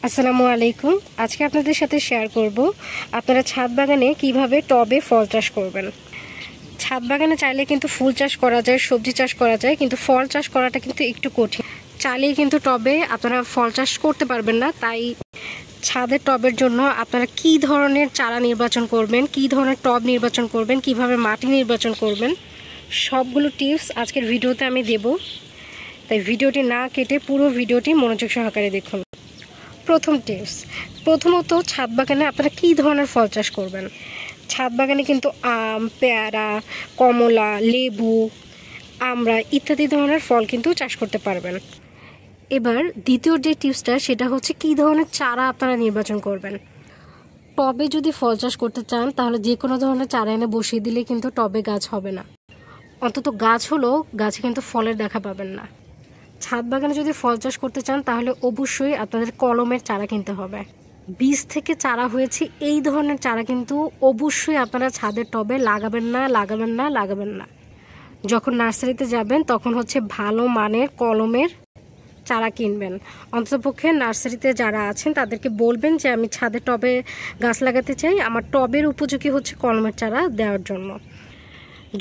আসসালামু আলাইকুম। আজকে আপনাদের সাথে শেয়ার করব আপনারা ছাদ বাগানে কিভাবে টবে ফল চাষ করবেন। ছাদ বাগানে চাইলে কিন্তু ফুল চাষ করা যায়, সবজি চাষ করা যায়, কিন্তু ফল চাষ করাটা কিন্তু একটু কঠিন। চাইলেই কিন্তু টবে আপনারা ফল চাষ করতে পারবেন না। তাই ছাদের টবের জন্য আপনারা কি ধরনের চারা নির্বাচন করবেন, কি ধরনের টব নির্বাচন করবেন, কিভাবে মাটি নির্বাচন করবেন, সবগুলো টিপস আজকের ভিডিওতে আমি দেব। তাই ভিডিওটি না কেটে পুরো ভিডিওটি মনোযোগ সহকারে দেখুন। প্রথম টিপস, প্রথমত ছাদ বাগানে আপনারা কী ধরনের ফল চাষ করবেন। ছাদ বাগানে কিন্তু আম, পেয়ারা, কমলা, লেবু, আমড়া ইত্যাদি ধরনের ফল কিন্তু চাষ করতে পারবেন। এবার দ্বিতীয় যে টিপসটা সেটা হচ্ছে কী ধরনের চারা আপনারা নির্বাচন করবেন। টবে যদি ফল চাষ করতে চান তাহলে যে কোনো ধরনের চারা এনে বসিয়ে দিলে কিন্তু টবে গাছ হবে না। অন্তত গাছ হলেও গাছে কিন্তু ফলের দেখা পাবেন না। ছাদ বাগানে যদি ফল চাষ করতে চান তাহলে অবশ্যই আপনাদের কলমের চারা কিনতে হবে। বীজ থেকে চারা হয়েছে এই ধরনের চারা কিন্তু অবশ্যই আপনারা ছাদের টবে লাগাবেন না। যখন নার্সারিতে যাবেন তখন হচ্ছে ভালো মানের কলমের চারা কিনবেন। অন্ততপক্ষে নার্সারিতে যারা আছেন তাদেরকে বলবেন যে আমি ছাদের টবে গাছ লাগাতে চাই, আমার টবের উপযোগী হচ্ছে কলমের চারা দেওয়ার জন্য।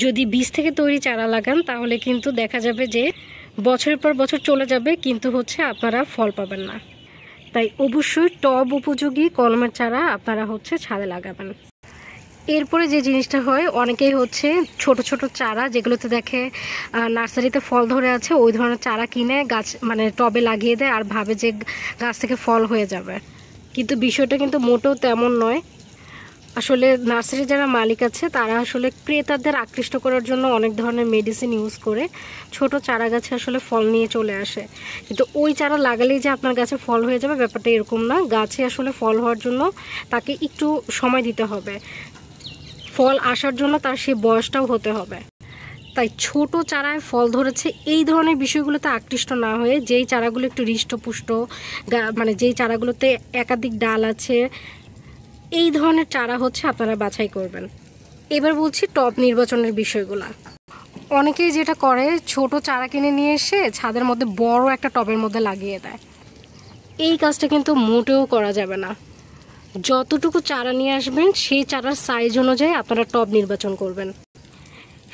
যদি বীজ থেকে তৈরি চারা লাগান তাহলে কিন্তু দেখা যাবে যে বছরের পর বছর চলে যাবে, কিন্তু হচ্ছে আপনারা ফল পাবেন না। তাই অবশ্যই টব উপযোগী কলমের চারা আপনারা হচ্ছে ছাদে লাগাবেন। এরপরে যে জিনিসটা হয়, অনেকেই হচ্ছে ছোট ছোট চারা যেগুলোতে দেখে নার্সারিতে ফল ধরে আছে ওই ধরনের চারা কিনে গাছ টবে লাগিয়ে দেয় আর ভাবে যে গাছ থেকে ফল হয়ে যাবে, কিন্তু বিষয়টা কিন্তু মোটেও তেমন নয়। আসলে নার্সারি যারা মালিক আছে তারা আসলে ক্রেতাদের আকৃষ্ট করার জন্য অনেক ধরনের মেডিসিন ইউজ করে ছোট চারা গাছে আসলে ফল নিয়ে চলে আসে, কিন্তু ওই চারা লাগালেই যে আপনার গাছে ফল হয়ে যাবে ব্যাপারটা এরকম না। গাছে আসলে ফল হওয়ার জন্য তাকে একটু সময় দিতে হবে, ফল আসার জন্য তার সেই বয়সটাও হতে হবে। তাই ছোট চারায় ফল ধরেছে এই ধরনের বিষয়গুলোতে আকৃষ্ট না হয়ে যেই চারাগুলো একটু হৃষ্টপুষ্ট, যেই চারাগুলোতে একাধিক ডাল আছে এই ধরনের চারা হচ্ছে আপনারা বাছাই করবেন। এবার বলছি টব নির্বাচনের বিষয়গুলো। অনেকেই যেটা করে ছোট চারা কিনে নিয়ে এসে ছাদের মধ্যে বড় একটা টবের মধ্যে লাগিয়ে দেয়। এই কাজটা কিন্তু মোটেও করা যাবে না। যতটুকু চারা নিয়ে আসবেন সেই চারার সাইজ অনুযায়ী আপনারা টব নির্বাচন করবেন।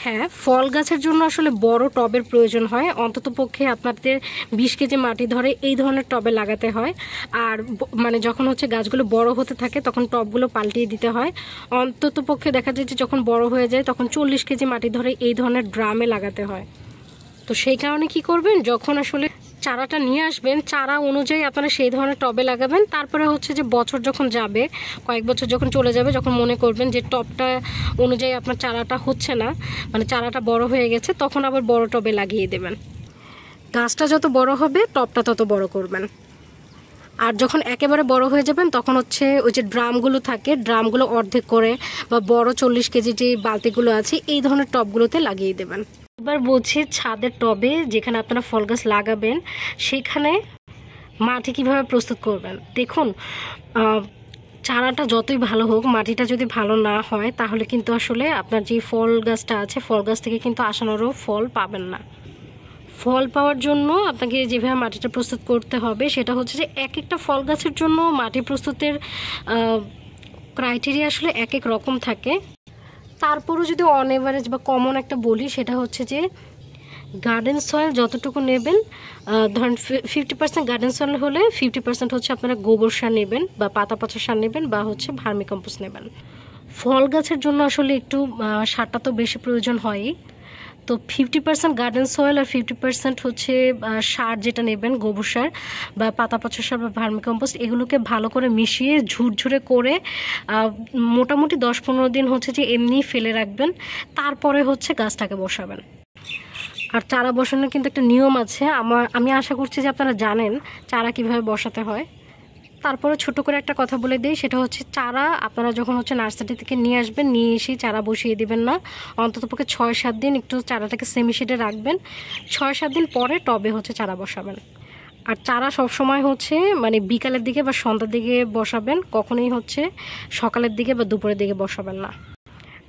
হ্যাঁ, ফল গাছের জন্য আসলে বড় টবের প্রয়োজন হয়, অন্তত পক্ষে আপনাদের 20 কেজি মাটি ধরে এই ধরনের টবে লাগাতে হয়। আর যখন হচ্ছে গাছগুলো বড় হতে থাকে তখন টবগুলো পাল্টিয়ে দিতে হয়। অন্তত পক্ষে দেখা যায় যে যখন বড় হয়ে যায় তখন 40 কেজি মাটি ধরে এই ধরনের ড্রামে লাগাতে হয়। তো সেই কারণে কি করবেন, যখন আসলে চারাটা নিয়ে আসবেন চারা অনুযায়ী আপনারা সেই ধরনের টবে লাগাবেন। তারপরে হচ্ছে যে বছর যখন যাবে, কয়েক বছর যখন চলে যাবে, যখন মনে করবেন যে টবটা অনুযায়ী আপনার চারাটা হচ্ছে না, চারাটা বড় হয়ে গেছে, তখন আবার বড় টবে লাগিয়ে দেবেন। গাছটা যত বড় হবে টবটা তত বড় করবেন। আর যখন একেবারে বড় হয়ে যাবেন তখন হচ্ছে ওই যে ড্রামগুলো থাকে ড্রামগুলো অর্ধেক করে বা বড় 40 কেজি যে বালতিগুলো আছে এই ধরনের টবগুলোতে লাগিয়ে দেবেন। এবার বলছি ছাদের টবে যেখানে আপনারা ফল গাছ লাগাবেন সেখানে মাটি কিভাবে প্রস্তুত করবেন। দেখুন, চারাটা যতই ভালো হোক মাটিটা যদি ভালো না হয় তাহলে কিন্তু আসলে আপনার যে ফল গাছটা আছে ফল গাছ থেকে কিন্তু আসানোরও ফল পাবেন না। ফল পাওয়ার জন্য আপনাকে যেভাবে মাটিটা প্রস্তুত করতে হবে সেটা হচ্ছে যে এক একটা ফল গাছের জন্য মাটি প্রস্তুতের ক্রাইটেরিয়া আসলে এক এক রকম থাকে। তারপরও যদি অন এভারেজ বা কমন একটা বলি সেটা হচ্ছে যে গার্ডেন সয়েল যতটুকু নেবেন, ধরেন 50% গার্ডেন সয়েল হলে 50% হচ্ছে আপনারা গোবর সার নেবেন বা পাতা পচা সার নেবেন বা হচ্ছে ভার্মি কম্পোস্ট নেবেন। ফল গাছের জন্য আসলে একটু সারটা তো বেশি প্রয়োজন হয়ই। তো 50% গার্ডেন সয়েল আর 50% হচ্ছে সার যেটা নেবেন গোবর সার বা পাতা পচা সার বা ভার্মি কম্পোস্ট, এগুলোকে ভালো করে মিশিয়ে ঝুরঝুরে করে মোটামুটি 10-15 দিন হচ্ছে যে এমনি ফেলে রাখবেন। তারপরে হচ্ছে গাছটাকে বসাবেন। আর চারা বসানোর কিন্তু একটা নিয়ম আছে, আমি আশা করছি যে আপনারা জানেন চারা কিভাবে বসাতে হয়। তারপরে ছোট করে একটা কথা বলে দিই, সেটা হচ্ছে চারা আপনারা যখন হচ্ছে নার্সারি থেকে নিয়ে আসবেন, নিয়ে এসেই চারা বসিয়ে দিবেন না। অন্ততপক্ষে 6-7 দিন একটু চারাটাকে সেমি শেডে রাখবেন। 6-7 দিন পরে টবে হচ্ছে চারা বসাবেন। আর চারা সবসময় হচ্ছে বিকালের দিকে বা সন্ধ্যার দিকে বসাবেন, কখনোই হচ্ছে সকালের দিকে বা দুপুরের দিকে বসাবেন না।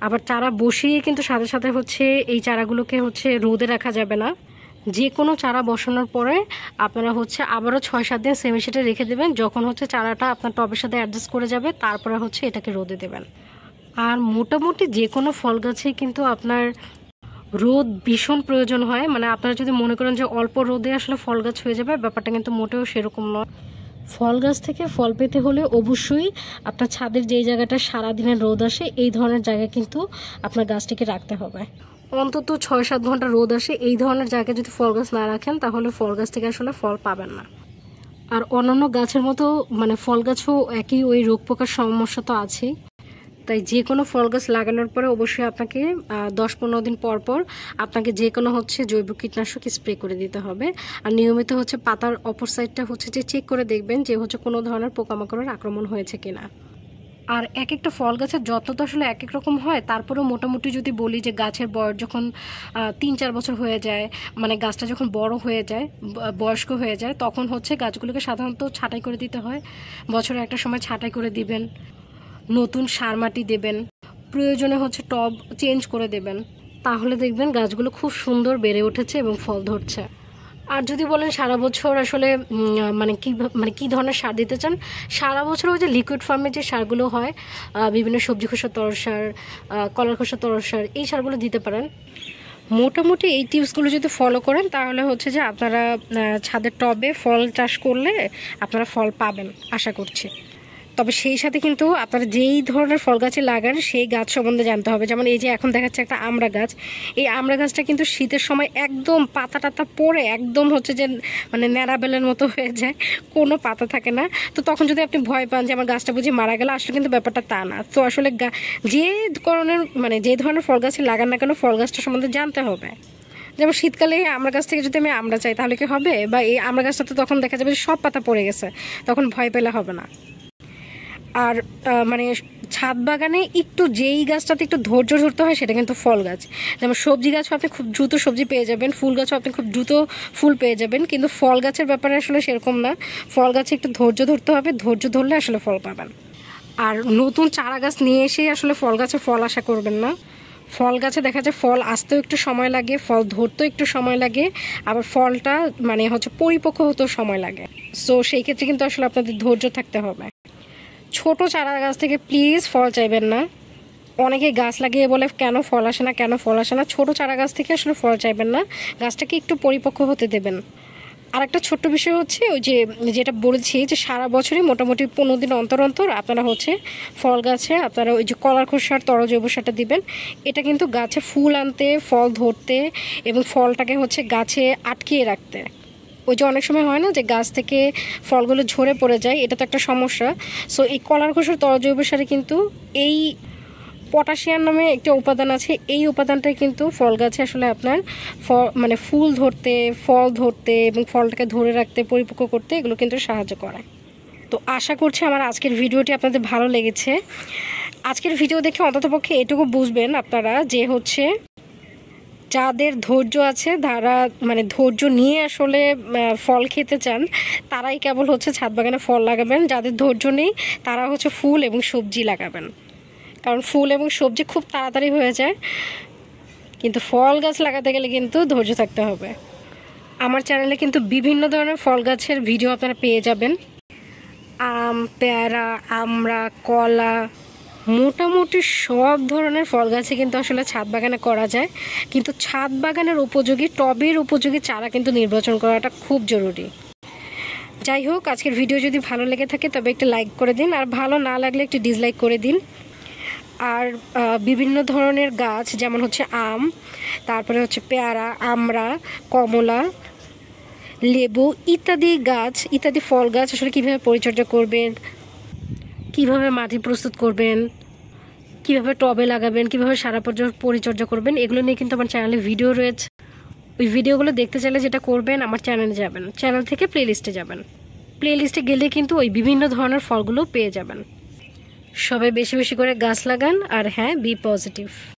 আবার চারা বসিয়ে কিন্তু সাথে সাথে হচ্ছে এই চারাগুলোকে হচ্ছে রোদে রাখা যাবে না, যে কোনো চারা বসানোর পরে আপনারা হচ্ছে আবারও 6-7 দিন সেমিশিটে রেখে দেবেন। যখন হচ্ছে চারাটা আপনার টবের সাথে অ্যাডজাস্ট করে যাবে তারপরে হচ্ছে এটাকে রোদে দেবেন। আর মোটামুটি যে কোনো ফল গাছে কিন্তু আপনার রোদ ভীষণ প্রয়োজন হয়। মানে আপনারা যদি মনে করেন যে অল্প রোদে আসলে ফল গাছ হয়ে যাবে, ব্যাপারটা কিন্তু মোটেও সেরকম নয়। ফল গাছ থেকে ফল পেতে হলে অবশ্যই আপনার ছাদের যেই জায়গাটা সারাদিনের রোদ আসে এই ধরনের জায়গায় কিন্তু আপনার গাছটিকে রাখতে হবে। অন্তত 6-7 ঘন্টা রোদ আসে এই ধরনের জায়গায় যদি ফল গাছ না রাখেন তাহলে ফল গাছ থেকে আসলে ফল পাবেন না। আর অন্যান্য গাছের মতো মানে ফল গাছও একই ওই রোগ পোকার সমস্যা তো আছেই। তাই যে কোনো ফল গাছ লাগানোর পরে অবশ্যই আপনাকে 10-15 দিন পর পর আপনাকে যে কোনো হচ্ছে জৈব কীটনাশক স্প্রে করে দিতে হবে। আর নিয়মিত হচ্ছে পাতার অপর সাইডটা হচ্ছে যে চেক করে দেখবেন যে হচ্ছে কোনো ধরনের পোকামাকড়ের আক্রমণ হয়েছে কিনা। আর এক একটা ফল গাছের যত্ন তো আসলে এক এক রকম হয়। তারপরেও মোটামুটি যদি বলি যে গাছের বয়স যখন 3-4 বছর হয়ে যায়, মানে গাছটা যখন বড় হয়ে যায়, বয়স্ক হয়ে যায়, তখন হচ্ছে গাছগুলোকে সাধারণত ছাঁটাই করে দিতে হয়। বছরে একটা সময় ছাঁটাই করে দিবেন, নতুন সার মাটি দেবেন, প্রয়োজনে হচ্ছে টব চেঞ্জ করে দেবেন। তাহলে দেখবেন গাছগুলো খুব সুন্দর বেড়ে উঠেছে এবং ফল ধরছে। আর যদি বলেন সারা বছর আসলে মানে কি ধরনের সার দিতে চান, সারা বছর ওই যে লিকুইড ফার্মে যে সারগুলো হয়, বিভিন্ন সবজি খোসা তরল সার, কলার খোসা তরল সার, এই সারগুলো দিতে পারেন। মোটামুটি এই টিপসগুলো যদি ফলো করেন তাহলে হচ্ছে যে আপনারা ছাদের টবে ফল চাষ করলে আপনারা ফল পাবেন আশা করছি। তবে সেই সাথে কিন্তু আপনারা যেই ধরনের ফল গাছে লাগান সেই গাছ সম্বন্ধে জানতে হবে। যেমন এই যে এখন দেখাচ্ছে একটা আমড়া গাছ, এই আমড়া গাছটা কিন্তু শীতের সময় একদম পাতা টাতা পড়ে একদম হচ্ছে যে মানে ন্যাড়াবেলের মতো হয়ে যায়, কোনো পাতা থাকে না। তো তখন যদি আপনি ভয় পান যে আমার গাছটা বুঝি মারা গেল, আসলে কিন্তু ব্যাপারটা তা না। তো আসলে যে ধরনের ফল গাছে লাগান না কেন ফল গাছটা সম্বন্ধে জানতে হবে। যেমন শীতকালে আমড়া গাছ থেকে যদি আমি আমড়া চাই তাহলে কি হবে, বা এই আমড়া গাছটা তো তখন দেখা যাবে যে সব পাতা পড়ে গেছে, তখন ভয় পেলে হবে না। আর মানে ছাদ বাগানে একটু যেই গাছটাতে একটু ধৈর্য ধরতে হয় সেটা কিন্তু ফল গাছ। যেমন সবজি গাছও আপনি খুব দ্রুত সবজি পেয়ে যাবেন, ফুল গাছও আপনি খুব দ্রুত ফুল পেয়ে যাবেন, কিন্তু ফল গাছের ব্যাপারে আসলে সেরকম না। ফল গাছে একটু ধৈর্য ধরতে হবে, ধৈর্য ধরলে আসলে ফল পাবেন। আর নতুন চারা গাছ নিয়ে এসেই আসলে ফল গাছে ফল আশা করবেন না। ফল গাছে দেখা যায় ফল আসতেও একটু সময় লাগে, ফল ধরতেও একটু সময় লাগে, আবার ফলটা মানে হচ্ছে পরিপক্ক হতেও সময় লাগে। সো সেই ক্ষেত্রে কিন্তু আসলে আপনাদের ধৈর্য থাকতে হবে। ছোট চারা গাছ থেকে প্লিজ ফল চাইবেন না। অনেকে গাছ লাগিয়ে বলে কেন ফল আসে না, কেন ফল আসে না। ছোট চারা গাছ থেকে আসলে ফল চাইবেন না, গাছটাকে একটু পরিপক্ক হতে দেবেন। আর একটা ছোট্ট বিষয় হচ্ছে ওই যেটা বলেছি যে সারা বছরই মোটামুটি 15 দিন অন্তর অন্তর আপনারা হচ্ছে ফল গাছে আপনারা ওই যে কলার খোসার তরল জৈব সারটা দিবেন। এটা কিন্তু গাছে ফুল আনতে, ফল ধরতে এবং ফলটাকে হচ্ছে গাছে আটকিয়ে রাখতে। ওই যে অনেক সময় হয় না যে গাছ থেকে ফলগুলো ঝরে পড়ে যায়, এটা তো একটা সমস্যা। সো এই কলার খোসার তরল জৈব সারে কিন্তু এই পটাশিয়াম নামে একটা উপাদান আছে, এই উপাদানটাই কিন্তু ফল গাছে আসলে আপনার মানে ফুল ধরতে, ফল ধরতে এবং ফলটাকে ধরে রাখতে, পরিপক্ক করতে এগুলো কিন্তু সাহায্য করে। তো আশা করছি আমার আজকের ভিডিওটি আপনাদের ভালো লেগেছে। আজকের ভিডিও দেখে অন্ততপক্ষে এটুকু বুঝবেন আপনারা যে হচ্ছে যাদের ধৈর্য আছে, যারা মানে ধৈর্য নিয়ে আসলে ফল খেতে চান তারাই কেবল হচ্ছে ছাদ বাগানে ফল লাগাবেন। যাদের ধৈর্য নেই তারা হচ্ছে ফুল এবং সবজি লাগাবেন, কারণ ফুল এবং সবজি খুব তাড়াতাড়ি হয়ে যায়, কিন্তু ফল গাছ লাগাতে গেলে কিন্তু ধৈর্য থাকতে হবে। আমার চ্যানেলে কিন্তু বিভিন্ন ধরনের ফল গাছের ভিডিও আপনারা পেয়ে যাবেন। আম, পেয়ারা, আমড়া, কলা, মোটামুটি সব ধরনের ফল গাছে কিন্তু আসলে ছাদ বাগানে করা যায়। কিন্তু ছাদ বাগানের উপযোগী, টবের উপযোগী চারা কিন্তু নির্বাচন করাটা খুব জরুরি। যাই হোক, আজকের ভিডিও যদি ভালো লেগে থাকে তবে একটা লাইক করে দিন, আর ভালো না লাগলে একটি ডিসলাইক করে দিন। আর বিভিন্ন ধরনের গাছ যেমন হচ্ছে আম, তারপরে হচ্ছে পেয়ারা, আমড়া, কমলা, লেবু ইত্যাদি গাছ, ইত্যাদি ফল গাছ আসলে কীভাবে পরিচর্যা করবেন, কিভাবে মাটি প্রস্তুত করবেন, কিভাবে টবে লাগাবেন, কিভাবে সারা পরিচর্যা করবেন, এগুলো নিয়ে কিন্তু আমার চ্যানেলে ভিডিও রয়েছে। ওই ভিডিওগুলো দেখতে চাইলে যেটা করবেন আমার চ্যানেলে যাবেন, চ্যানেল থেকে প্লেলিস্টে যাবেন, প্লেলিস্টে গেলে কিন্তু ওই বিভিন্ন ধরনের ফলগুলো পেয়ে যাবেন। সবাই বেশি বেশি করে গাছ লাগান, আর হ্যাঁ, বি পজিটিভ।